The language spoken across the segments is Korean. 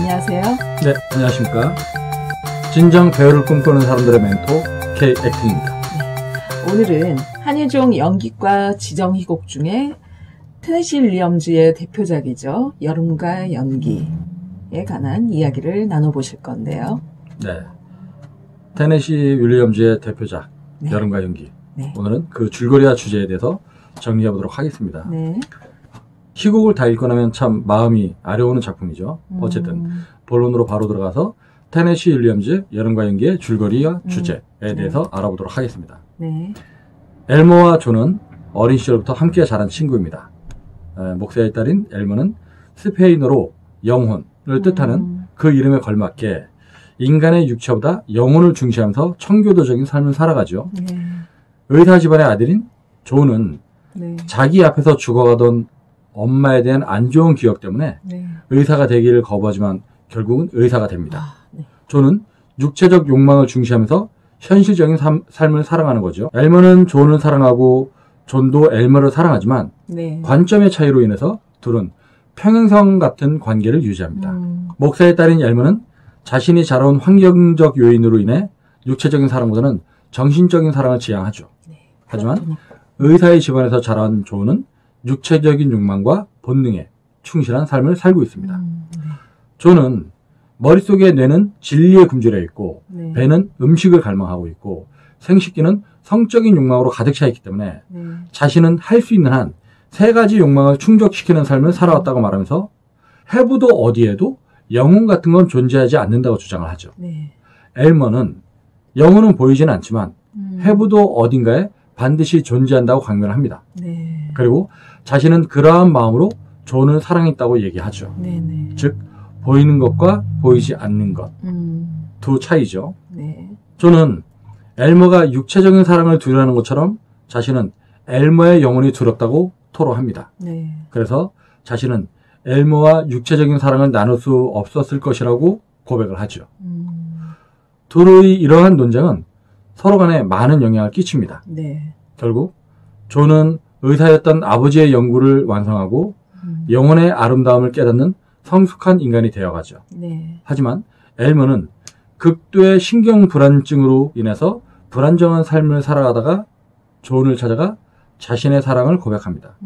안녕하세요. 네, 안녕하십니까. 진정 배우를 꿈꾸는 사람들의 멘토 K-액팅입니다. 네, 오늘은 한예종 연기과 지정희곡 중에 테네시 윌리엄즈의 대표작이죠. 여름과 연기에 관한 이야기를 나눠보실 건데요. 네, 테네시 윌리엄즈의 대표작 네. 여름과 연기. 네. 오늘은 그 줄거리와 주제에 대해서 정리해보도록 하겠습니다. 네. 희곡을 다 읽고 나면 참 마음이 아려오는 작품이죠. 어쨌든 본론으로 바로 들어가서 테네시 윌리엄즈 여름과 연기의 줄거리와 주제에 대해서 알아보도록 하겠습니다. 네. 엘머와 존은 어린 시절부터 함께 자란 친구입니다. 목사의 딸인 엘머는 스페인어로 영혼을 뜻하는 그 이름에 걸맞게 인간의 육체보다 영혼을 중시하면서 청교도적인 삶을 살아가죠. 네. 의사 집안의 아들인 존은 네. 자기 앞에서 죽어가던 엄마에 대한 안 좋은 기억 때문에 네. 의사가 되기를 거부하지만 결국은 의사가 됩니다. 네. 존은 육체적 욕망을 중시하면서 현실적인 삶을 사랑하는 거죠. 엘머는 존을 사랑하고 존도 엘머를 사랑하지만 네. 관점의 차이로 인해서 둘은 평행선 같은 관계를 유지합니다. 목사의 딸인 엘머는 자신이 자라온 환경적 요인으로 인해 육체적인 사랑보다는 정신적인 사랑을 지향하죠. 네. 하지만 의사의 집안에서 자란 존은 육체적인 욕망과 본능에 충실한 삶을 살고 있습니다. 존은 머릿속에 뇌는 진리에 굶주려 있고 네. 배는 음식을 갈망하고 있고 생식기는 성적인 욕망으로 가득 차 있기 때문에 네. 자신은 할 수 있는 한 세 가지 욕망을 충족시키는 삶을 살아왔다고 말하면서 해부도 어디에도 영혼 같은 건 존재하지 않는다고 주장을 하죠. 네. 엘머는 영혼은 보이지는 않지만 해부도 어딘가에 반드시 존재한다고 강변을 합니다. 네. 그리고 자신은 그러한 마음으로 존을 사랑했다고 얘기하죠. 네. 네. 즉 보이는 것과 보이지 않는 것 두 차이죠. 네. 존은 엘머가 육체적인 사랑을 두려워하는 것처럼 자신은 엘머의 영혼이 두렵다고 토로합니다. 네. 그래서 자신은 엘머와 육체적인 사랑을 나눌 수 없었을 것이라고 고백을 하죠. 둘의 이러한 논쟁은 서로 간에 많은 영향을 끼칩니다. 네. 결국 존은 의사였던 아버지의 연구를 완성하고 영혼의 아름다움을 깨닫는 성숙한 인간이 되어가죠. 네. 하지만 엘머는 극도의 신경불안증으로 인해서 불안정한 삶을 살아가다가 존을 찾아가 자신의 사랑을 고백합니다.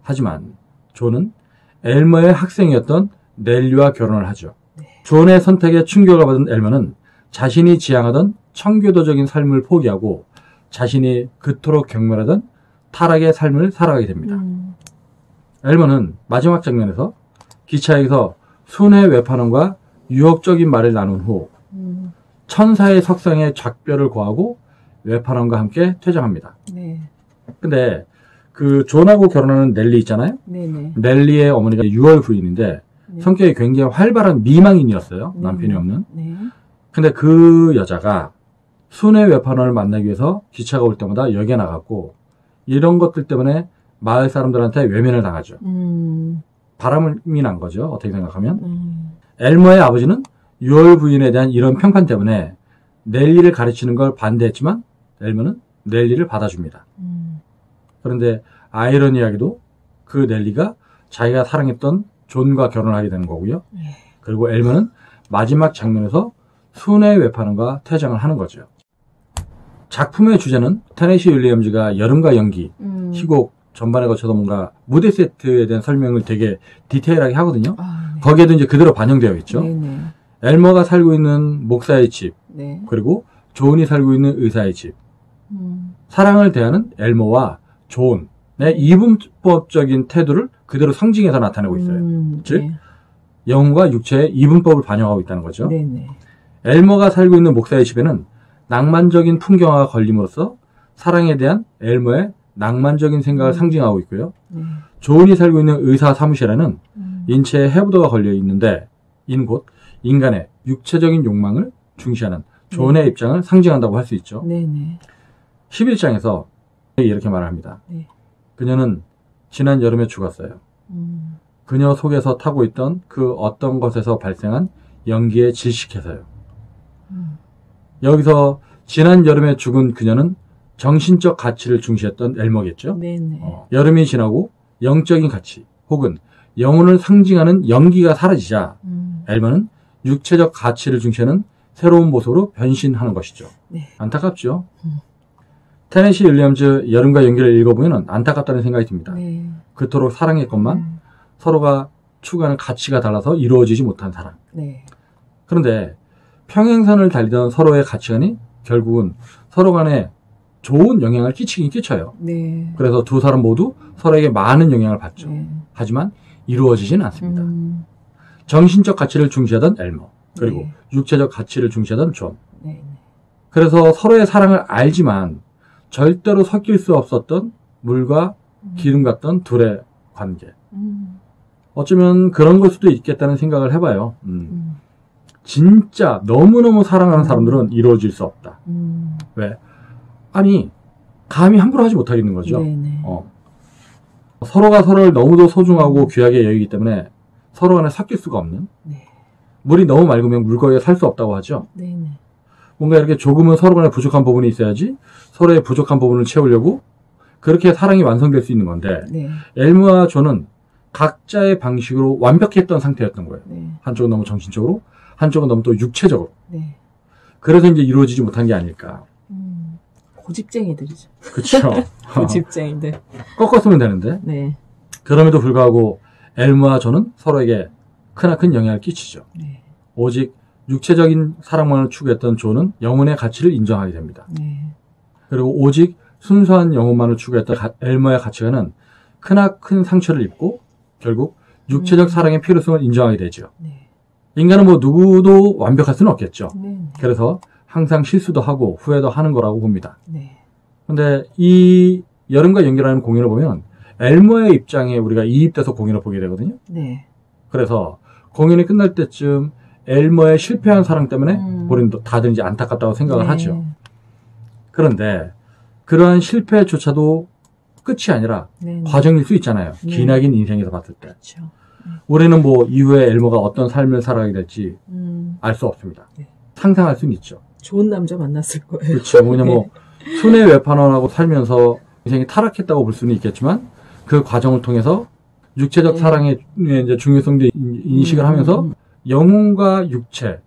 하지만 존은 엘머의 학생이었던 넬리와 결혼을 하죠. 네. 존의 선택에 충격을 받은 엘머는 자신이 지향하던 청교도적인 삶을 포기하고 자신이 그토록 경멸하던 타락의 삶을 살아가게 됩니다. 엘머는 마지막 장면에서 기차에서 순회 외판원과 유혹적인 말을 나눈 후 천사의 석상에 작별을 고하고 외판원과 함께 퇴장합니다. 네. 근데 그 존하고 결혼하는 넬리 있잖아요. 네네. 넬리의 어머니가 6월 부인인데 네. 성격이 굉장히 활발한 미망인이었어요. 남편이 없는. 네. 근데 그 여자가 순회 외판원을 만나기 위해서 기차가 올 때마다 역에 나갔고 이런 것들 때문에 마을 사람들한테 외면을 당하죠. 바람이 난 거죠. 어떻게 생각하면. 엘머의 아버지는 6월 부인에 대한 이런 평판 때문에 넬리를 가르치는 걸 반대했지만 엘머는 넬리를 받아줍니다. 그런데 아이러니하게도 그 넬리가 자기가 사랑했던 존과 결혼을 하게 되는 거고요. 그리고 엘머는 마지막 장면에서 순회 외판원과 퇴장을 하는 거죠. 작품의 주제는 테네시 윌리엄즈가 여름과 연기, 희곡 전반에 거쳐서 뭔가 무대 세트에 대한 설명을 되게 디테일하게 하거든요. 네. 거기에도 이제 그대로 반영되어 있죠. 네네. 엘머가 살고 있는 목사의 집, 네. 그리고 존이 살고 있는 의사의 집. 사랑을 대하는 엘머와 존의 이분법적인 태도를 그대로 상징해서 나타내고 있어요. 즉, 네. 영혼과 육체의 이분법을 반영하고 있다는 거죠. 네네. 엘머가 살고 있는 목사의 집에는 낭만적인 풍경화가 걸림으로써 사랑에 대한 엘머의 낭만적인 생각을 상징하고 있고요. 존이 살고 있는 의사 사무실에는 인체에 해부도가 걸려 있는데 이는 곧 인간의 육체적인 욕망을 중시하는 존의 입장을 상징한다고 할 수 있죠. 네네. 11장에서 이렇게 말합니다. 네. 그녀는 지난 여름에 죽었어요. 그녀 속에서 타고 있던 그 어떤 것에서 발생한 연기에 질식해서요. 여기서 지난 여름에 죽은 그녀는 정신적 가치를 중시했던 엘머겠죠. 네네. 여름이 지나고 영적인 가치 혹은 영혼을 상징하는 연기가 사라지자 엘머는 육체적 가치를 중시하는 새로운 모습으로 변신하는 것이죠. 네. 안타깝죠. 테네시 윌리엄즈 여름과 연기를 읽어보면 안타깝다는 생각이 듭니다. 네. 그토록 사랑했건만 서로가 추구하는 가치가 달라서 이루어지지 못한 사랑. 네. 그런데 평행선을 달리던 서로의 가치관이 결국은 서로 간에 좋은 영향을 끼치긴 끼쳐요. 네. 그래서 두 사람 모두 서로에게 많은 영향을 받죠. 네. 하지만 이루어지진 않습니다. 정신적 가치를 중시하던 엘머, 그리고 네. 육체적 가치를 중시하던 존. 네. 그래서 서로의 사랑을 알지만 절대로 섞일 수 없었던 물과 기름 같던 둘의 관계. 어쩌면 그런 걸 수도 있겠다는 생각을 해봐요. 진짜 너무너무 사랑하는 사람들은 이루어질 수 없다. 왜? 아니, 감히 함부로 하지 못하겠는 거죠. 서로가 서로를 너무도 소중하고 귀하게 여기기 때문에 서로 간에 섞일 수가 없는. 네. 물이 너무 맑으면 물거리에 살 수 없다고 하죠. 네. 뭔가 이렇게 조금은 서로 간에 부족한 부분이 있어야지 서로의 부족한 부분을 채우려고 그렇게 사랑이 완성될 수 있는 건데 네. 엘머와 존은 각자의 방식으로 완벽했던 상태였던 거예요. 네. 한쪽은 너무 정신적으로, 한쪽은 너무 또 육체적으로. 네. 그래서 이제 이루어지지 못한 게 아닐까. 고집쟁이들이죠. 그렇죠. 고집쟁이들. 꺾었으면 되는데. 네. 그럼에도 불구하고 엘머와 존은 서로에게 크나큰 영향을 끼치죠. 네. 오직 육체적인 사랑만을 추구했던 존은 영혼의 가치를 인정하게 됩니다. 네. 그리고 오직 순수한 영혼만을 추구했던 엘머의 가치관은 크나큰 상처를 입고 결국 육체적 사랑의 필요성을 인정하게 되죠. 네. 인간은 뭐 누구도 완벽할 수는 없겠죠. 네. 그래서 항상 실수도 하고 후회도 하는 거라고 봅니다. 네. 근데 이 여름과 연기라는 공연을 보면 엘머의 입장에 우리가 이입돼서 공연을 보게 되거든요. 네. 그래서 공연이 끝날 때쯤 엘머의 실패한 사랑 때문에 우리는 다들 이제 안타깝다고 생각을 네. 하죠. 그런데 그러한 실패조차도 끝이 아니라 네. 과정일 수 있잖아요. 네. 기나긴 인생에서 봤을 때. 그렇죠. 우리는 뭐 이후에 엘머가 어떤 삶을 살아가게 될지 알 수 없습니다. 네. 상상할 수는 있죠. 좋은 남자 만났을 거예요. 그렇죠. 뭐냐 뭐 손해외판원하고 살면서 인생이 타락했다고 볼 수는 있겠지만 그 과정을 통해서 육체적 사랑의 이제 중요성도 인식을 하면서 영혼과 육체를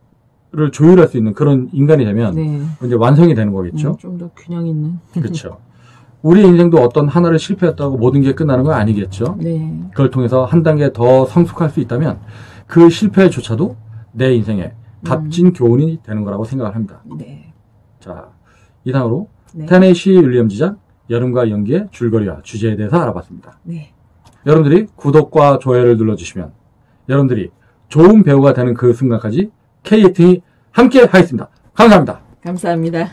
조율할 수 있는 그런 인간이 되면 네. 이제 완성이 되는 거겠죠. 좀 더 균형 있는. 그렇죠. 우리 인생도 어떤 하나를 실패했다고 모든 게 끝나는 건 아니겠죠. 네. 그걸 통해서 한 단계 더 성숙할 수 있다면 그 실패조차도 내 인생에 값진 교훈이 되는 거라고 생각을 합니다. 네. 자, 이상으로 네. 테네시 윌리엄즈 작 여름과 연기의 줄거리와 주제에 대해서 알아봤습니다. 네. 여러분들이 구독과 좋아요를 눌러주시면 여러분들이 좋은 배우가 되는 그 순간까지 K에이팅이 함께 하겠습니다. 감사합니다. 감사합니다.